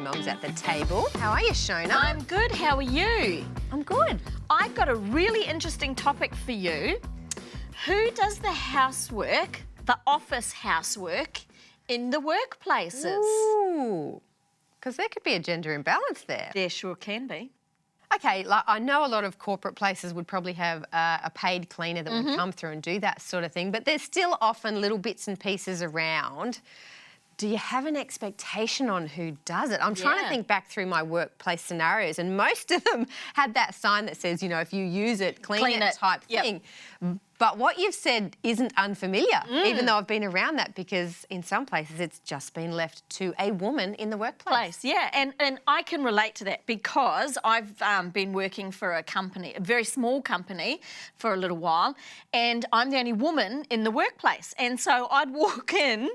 Mums at the Table. How are you, Shona? I'm good. How are you? I'm good. I've got a really interesting topic for you. Who does the housework, the office housework, in the workplaces? Ooh, because there could be a gender imbalance there. There sure can be. Okay, like I know a lot of corporate places would probably have a paid cleaner that would come through and do that sort of thing, but there's still often little bits and pieces around. Do you have an expectation on who does it? I'm trying to think back through my workplace scenarios, and most of them had that sign that says, you know, if you use it, clean it type thing. But what you've said isn't unfamiliar, even though I've been around that, because in some places it's just been left to a woman in the workplace. Yeah, and I can relate to that because I've been working for a company, a very small company, for a little while, and I'm the only woman in the workplace. And so I'd walk in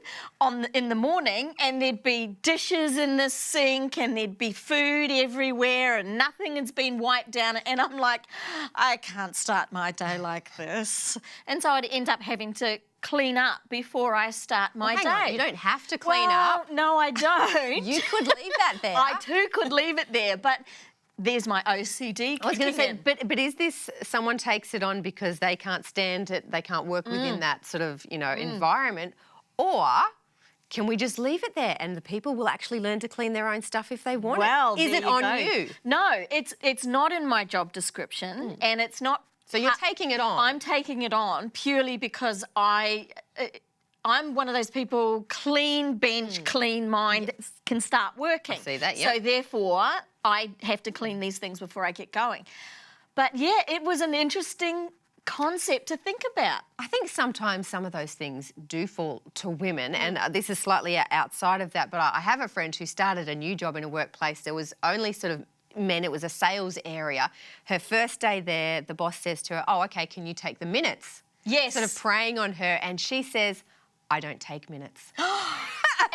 in the morning and there'd be dishes in the sink and there'd be food everywhere and nothing has been wiped down. And I'm like, I can't start my day like this. And so I'd end up having to clean up before I start my day. On, you don't have to clean up. No, I don't. You could leave that there. I too could leave it there, but there's my OCD. I was going to say, but is this someone takes it on because they can't stand it, they can't work within that sort of, you know, environment, or can we just leave it there and the people will actually learn to clean their own stuff if they want it? Is it on you? No, it's not in my job description, and it's not. So you're taking it on? I'm taking it on purely because I'm one of those people, clean bench, clean mind, can start working. I see that, So therefore, I have to clean these things before I get going. But yeah, it was an interesting concept to think about. I think sometimes some of those things do fall to women, and this is slightly outside of that, but I have a friend who started a new job in a workplace. There was only sort of men, it was a sales area. Her first day there, the boss says to her, oh, okay, can you take the minutes? Yes. Sort of preying on her, and she says, I don't take minutes.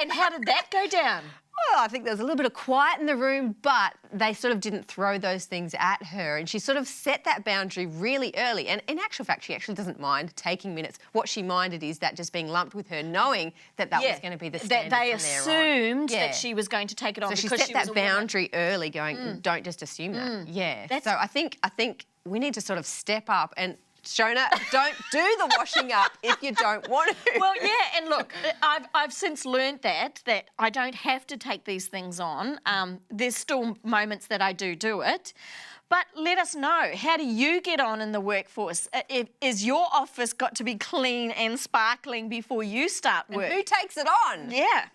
And how did that go down? Well, I think there was a little bit of quiet in the room, but they sort of didn't throw those things at her. And she sort of set that boundary really early. And in actual fact, she actually doesn't mind taking minutes. What she minded is that just being lumped with her, knowing that that was going to be the standard that they from there on. assumed that she was going to take it on, so because she set that boundary early, going, don't just assume that. Yeah. So I think we need to sort of step up and, Shona, don't do the washing up if you don't want to. Well, yeah, and look, I've since learnt that I don't have to take these things on. There's still moments that I do it. But let us know, how do you get on in the workforce? Is your office got to be clean and sparkling before you start work? And who takes it on? Yeah.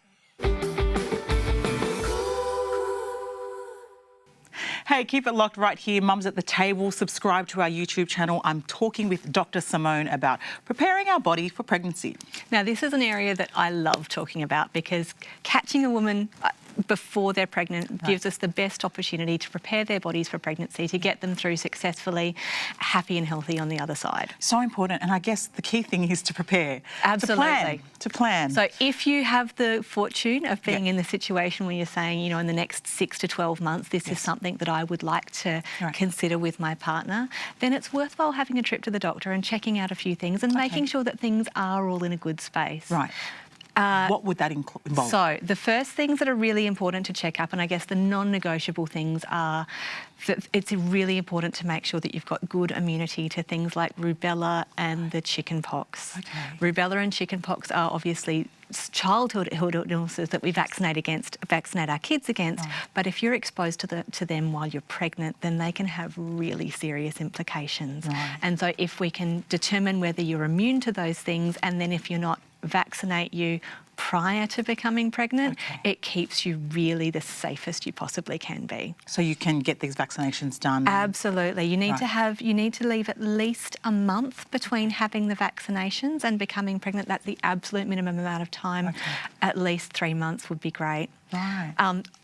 Hey, keep it locked right here. Mums at the Table. Subscribe to our YouTube channel. I'm talking with Dr. Simone about preparing our body for pregnancy. Now, this is an area that I love talking about because catching a woman before they're pregnant gives us the best opportunity to prepare their bodies for pregnancy, to get them through successfully, happy and healthy on the other side. So important. And I guess the key thing is to prepare. Absolutely. To plan. So if you have the fortune of being in the situation where you're saying, you know, in the next 6 to 12 months, this is something that I would like to consider with my partner, then it's worthwhile having a trip to the doctor and checking out a few things and making sure that things are all in a good space. Right. What would that involve? So the first things that are really important to check up, and I guess the non-negotiable things are that it's really important to make sure that you've got good immunity to things like rubella and the chicken pox. Okay. Rubella and chicken pox are obviously childhood illnesses that we vaccinate our kids against, but if you're exposed to them while you're pregnant, then they can have really serious implications. And so if we can determine whether you're immune to those things, and then if you're not, vaccinate you prior to becoming pregnant, it keeps you really the safest you possibly can be. So you can get these vaccinations done? Absolutely. You need to leave at least a month between having the vaccinations and becoming pregnant. That's the absolute minimum amount of time. At least 3 months would be great. Right.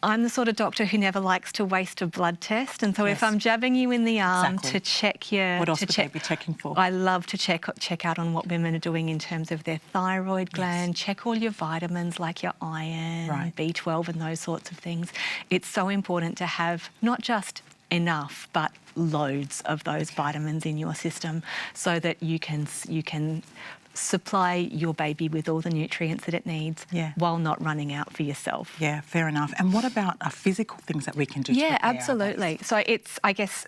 I'm the sort of doctor who never likes to waste a blood test, and so if I'm jabbing you in the arm to check your... What else would they be checking for? I love to check out on what women are doing in terms of their thyroid gland, check all your vitamins like your iron, B12 and those sorts of things. It's so important to have not just enough but loads of those vitamins in your system so that you can supply your baby with all the nutrients that it needs while not running out for yourself. Yeah, fair enough. And what about physical things that we can do to Yeah, prepare our absolutely. So it's, I guess,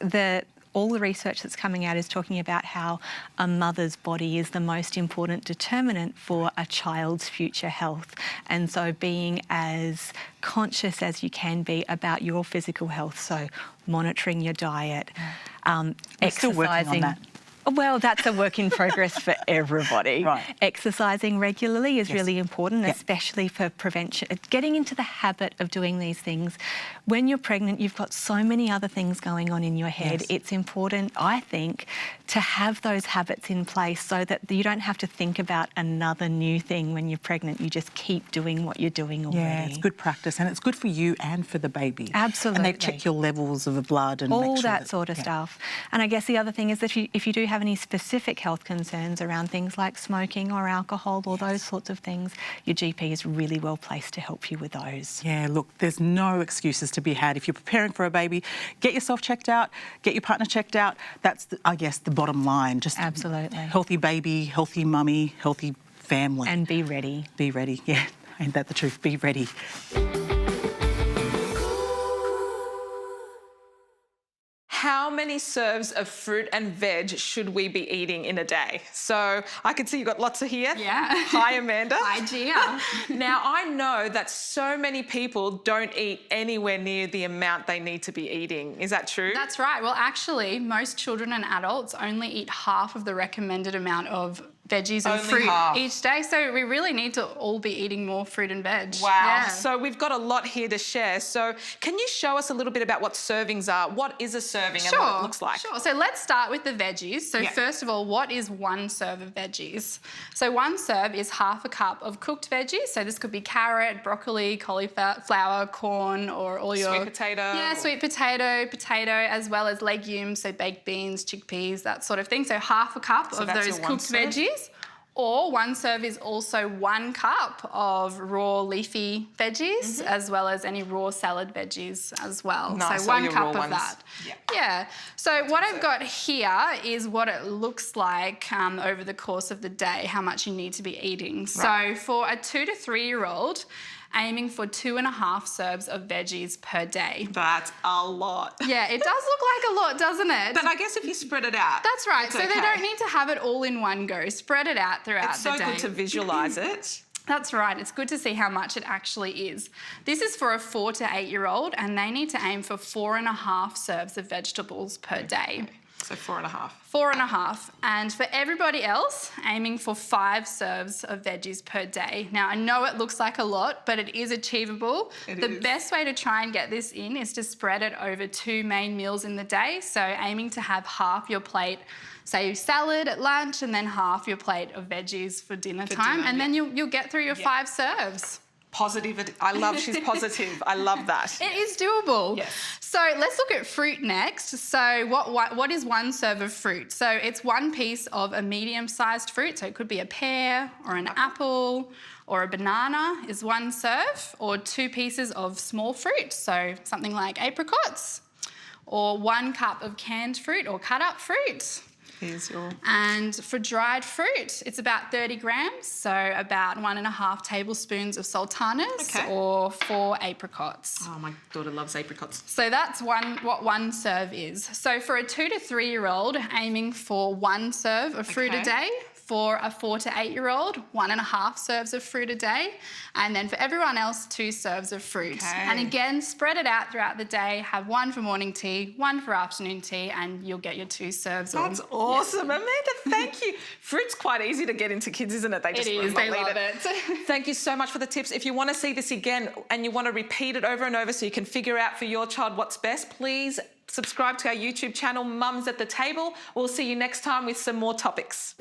all the research that's coming out is talking about how a mother's body is the most important determinant for a child's future health. And so being as conscious as you can be about your physical health, so monitoring your diet, exercising. Still working on that. Well, that's a work in progress for everybody. Right. Exercising regularly is really important, especially for prevention. Getting into the habit of doing these things. When you're pregnant, you've got so many other things going on in your head. It's important, I think, to have those habits in place so that you don't have to think about another new thing when you're pregnant. You just keep doing what you're doing already. Yeah, it's good practice, and it's good for you and for the baby. Absolutely. And they check your levels of the blood and all make sure that sort of stuff. And I guess the other thing is that if you do have any specific health concerns around things like smoking or alcohol or those sorts of things, your GP is really well placed to help you with those. Yeah, look, there's no excuses to be had. If you're preparing for a baby, get yourself checked out, get your partner checked out. That's, I guess, the bottom line. Just absolutely. Healthy baby, healthy mummy, healthy family. And be ready. Be ready, yeah. Ain't that the truth? Be ready. How many serves of fruit and veg should we be eating in a day? So I can see you've got lots of here. Yeah. Hi, Amanda. Hi, Gia. Now, I know that so many people don't eat anywhere near the amount they need to be eating. Is that true? That's right. Well, actually, most children and adults only eat half of the recommended amount of veggies and Only fruit half. each day. So we really need to all be eating more fruit and veg. Wow. Yeah. So we've got a lot here to share. So can you show us a little bit about what servings are? What is a serving and what it looks like? Sure. So let's start with the veggies. So first of all, what is one serve of veggies? So one serve is half a cup of cooked veggies. So this could be carrot, broccoli, cauliflower, corn, or all your... Sweet potato. Yeah, sweet potato, as well as legumes, so baked beans, chickpeas, that sort of thing. So half a cup of those cooked veggies. Or one serve is also 1 cup of raw leafy veggies, as well as any raw salad veggies as well. Nice. So 1 cup raw of ones. that. Yeah. So what I've got here is what it looks like over the course of the day, how much you need to be eating. Right. So for a 2 to 3 year old, aiming for 2.5 serves of veggies per day. That's a lot. Yeah, it does look like a lot, doesn't it? But I guess if you spread it out. That's right. it's So they don't need to have it all in one go. Spread it out throughout It's the so day. good to visualise it. That's right. It's good to see how much it actually is. This is for a 4 to 8 year old, and they need to aim for 4.5 serves of vegetables per day. So 4.5. 4.5. And for everybody else, aiming for 5 serves of veggies per day. Now, I know it looks like a lot, but it is achievable. The best way to try and get this in is to spread it over 2 main meals in the day. So aiming to have half your plate, say salad at lunch, and then half your plate of veggies for dinner time. And then you'll get through your 5 serves. Positive. I love she's positive. I love that. It is doable. Yes. So let's look at fruit next. So what is 1 serve of fruit? So it's 1 piece of a medium-sized fruit. So it could be a pear or an apple or a banana is 1 serve, or 2 pieces of small fruit. So something like apricots, or 1 cup of canned fruit or cut up fruit. Here's your... And for dried fruit, it's about 30 grams, so about 1.5 tablespoons of sultanas or 4 apricots. Oh, my daughter loves apricots. So that's what 1 serve is. So for a 2 to 3 year old, aiming for 1 serve of fruit a day. For a 4 to 8 year old, 1.5 serves of fruit a day. And then for everyone else, 2 serves of fruit. And again, spread it out throughout the day. Have 1 for morning tea, 1 for afternoon tea, and you'll get your 2 serves. That's awesome. Amanda, thank you. Fruit's quite easy to get into kids, isn't it? They just They love it. Thank you so much for the tips. If you want to see this again and you want to repeat it over and over so you can figure out for your child what's best, please subscribe to our YouTube channel, Mums at the Table. We'll see you next time with some more topics.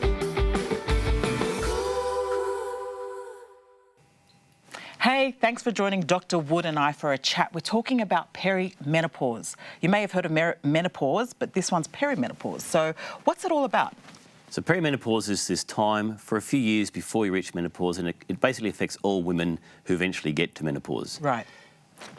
Hey, thanks for joining Dr. Wood and I for a chat. We're talking about perimenopause. You may have heard of menopause, but this one's perimenopause. So what's it all about? So perimenopause is this time for a few years before you reach menopause, and it basically affects all women who eventually get to menopause. Right.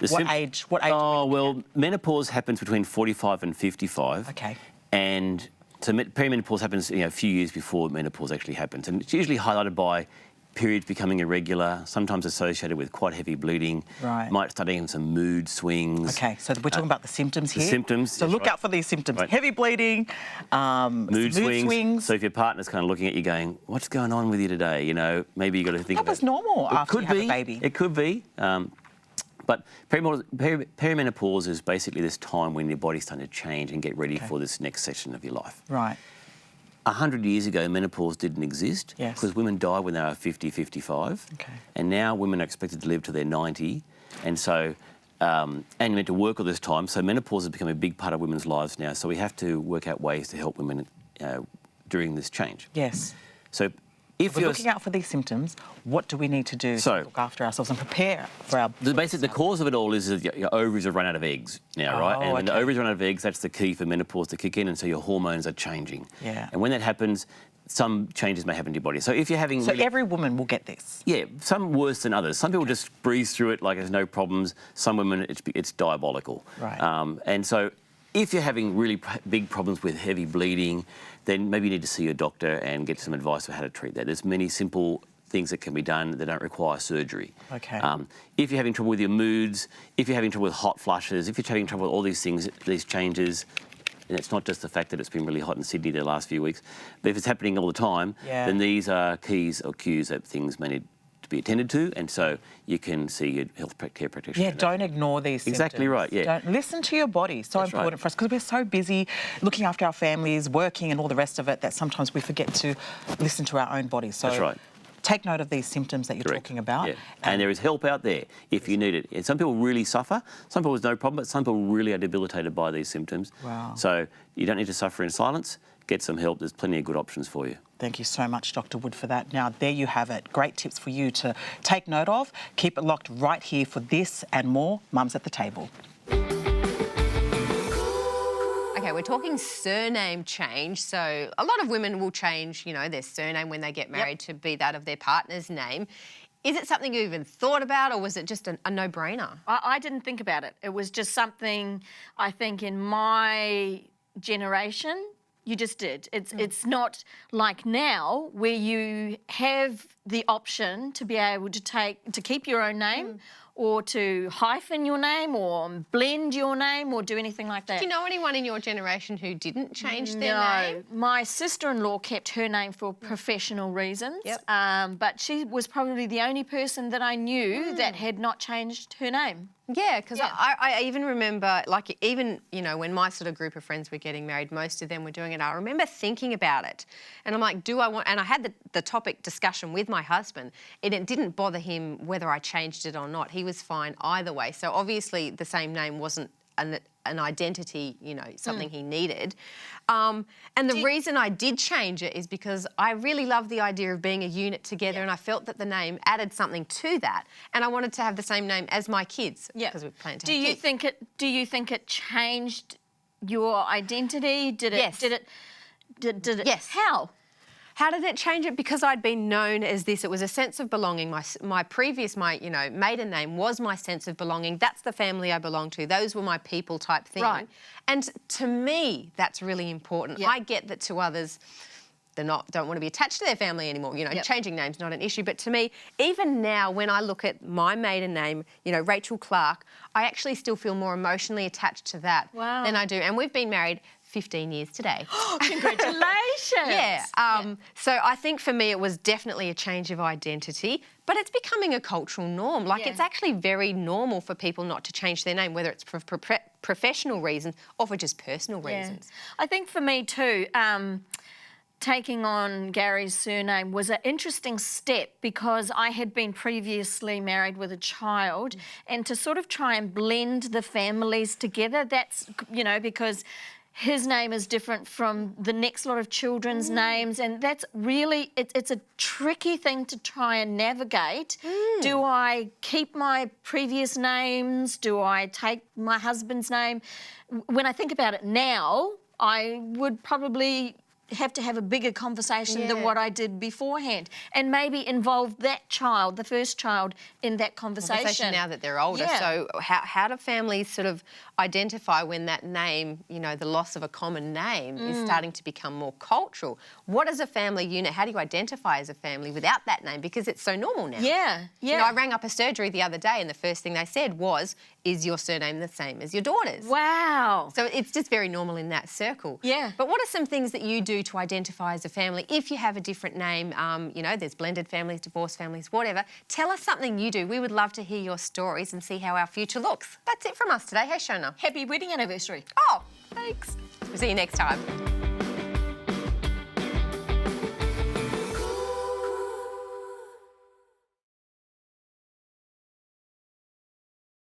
What age? Oh, well, menopause happens between 45 and 55. Okay. And So perimenopause happens a few years before menopause actually happens, and it's usually highlighted by periods becoming irregular, sometimes associated with quite heavy bleeding. Right. Might start having some mood swings. Okay, so we're talking about the symptoms here. The symptoms. So look out for these symptoms. Right. Heavy bleeding, mood swings. So if your partner's kind of looking at you going, what's going on with you today? Maybe you've got to think that about was normal after you have a baby. It could be. But perimenopause is basically this time when your body's starting to change and get ready for this next section of your life. Right. 100 years ago, menopause didn't exist because women died when they were 50, 55. Okay. And now women are expected to live to their 90. And so, and you're meant to work all this time. So menopause has become a big part of women's lives now. So we have to work out ways to help women during this change. Yes. So if we're you're looking out for these symptoms, what do we need to do to look after ourselves and prepare for our... The cause of it all is that your ovaries have run out of eggs now, right? And when the ovaries run out of eggs, that's the key for menopause to kick in, and so your hormones are changing. Yeah. And when that happens, some changes may happen to your body. So if you're having... So every woman will get this? Yeah, some worse than others. Some people just breeze through it like there's no problems. Some women, it's diabolical. Right. And so if you're having really big problems with heavy bleeding, then maybe you need to see your doctor and get some advice on how to treat that. There's many simple things that can be done that don't require surgery. Okay. If you're having trouble with your moods, if you're having trouble with hot flushes, if you're having trouble with all these things, these changes, and it's not just the fact that it's been really hot in Sydney the last few weeks, but if it's happening all the time, then these are keys or cues that things may need to be attended to, and so you can see your health care practitioner. Yeah, don't ignore these symptoms. Exactly right, yeah. Don't listen to your body. So important for us because we're so busy looking after our families, working and all the rest of it that sometimes we forget to listen to our own bodies. So that's right. Take note of these symptoms that you're talking about. Yeah. And there is help out there if you need it. And some people really suffer. Some people, no problem, but some people really are debilitated by these symptoms. Wow. So you don't need to suffer in silence. Get some help. There's plenty of good options for you. Thank you so much, Dr. Wood, for that. Now, there you have it. Great tips for you to take note of. Keep it locked right here for this and more. Mums at the Table. Okay, we're talking surname change. So a lot of women will change, their surname when they get married to be that of their partner's name. Is it something you even thought about, or was it just a no-brainer? I didn't think about it. It was just something, I think, in my generation, you just did. It's not like now where you have the option to be able to keep your own name or to hyphen your name or blend your name or do anything like that. Do you know anyone in your generation who didn't change their name? My sister-in-law kept her name for professional reasons, but she was probably the only person that I knew that had not changed her name. Yeah, because I even remember, when my sort of group of friends were getting married, most of them were doing it. I remember thinking about it, and I'm like, do I want? And I had the topic discussion with my husband, and it didn't bother him whether I changed it or not. He was fine either way. So obviously, the same name wasn't an identity, something he needed. And the reason I did change it is because I really love the idea of being a unit together, and I felt that the name added something to that, and I wanted to have the same name as my kids because we planned to have kids. Do you think it changed your identity? Did it? Yes. Did it? Yes. How? How did it change it? Because I'd been known as this. It was a sense of belonging. My previous maiden name was my sense of belonging. That's the family I belong to. Those were my people type thing. Right. And to me, that's really important. I get that to others, don't want to be attached to their family anymore. Changing name's not an issue. But to me, even now, when I look at my maiden name, Rachel Clark, I actually still feel more emotionally attached to that than I do. And we've been married 15 years today. Congratulations. So I think for me it was definitely a change of identity, but it's becoming a cultural norm. It's actually very normal for people not to change their name, whether it's for professional reasons or for just personal reasons. I think for me too, taking on Gary's surname was an interesting step because I had been previously married with a child, and to sort of try and blend the families together, that's, because his name is different from the next lot of children's names, and that's really, it's a tricky thing to try and navigate. Do I keep my previous names? Do I take my husband's name? When I think about it now, I would probably have to have a bigger conversation than what I did beforehand, and maybe involve that child, the first child, in that conversation. Now that they're older. Yeah. So how do families sort of identify when that name, the loss of a common name is starting to become more cultural? What is a family unit? How do you identify as a family without that name? Because it's so normal now. Yeah, yeah. I rang up a surgery the other day and the first thing they said was, is your surname the same as your daughter's? Wow. So it's just very normal in that circle. Yeah. But what are some things that you do to identify as a family if you have a different name? There's blended families, divorced families, whatever. Tell us something you do. We would love to hear your stories and see how our future looks. That's it from us today. Hey, Shona. Happy wedding anniversary. Oh, thanks. We'll see you next time.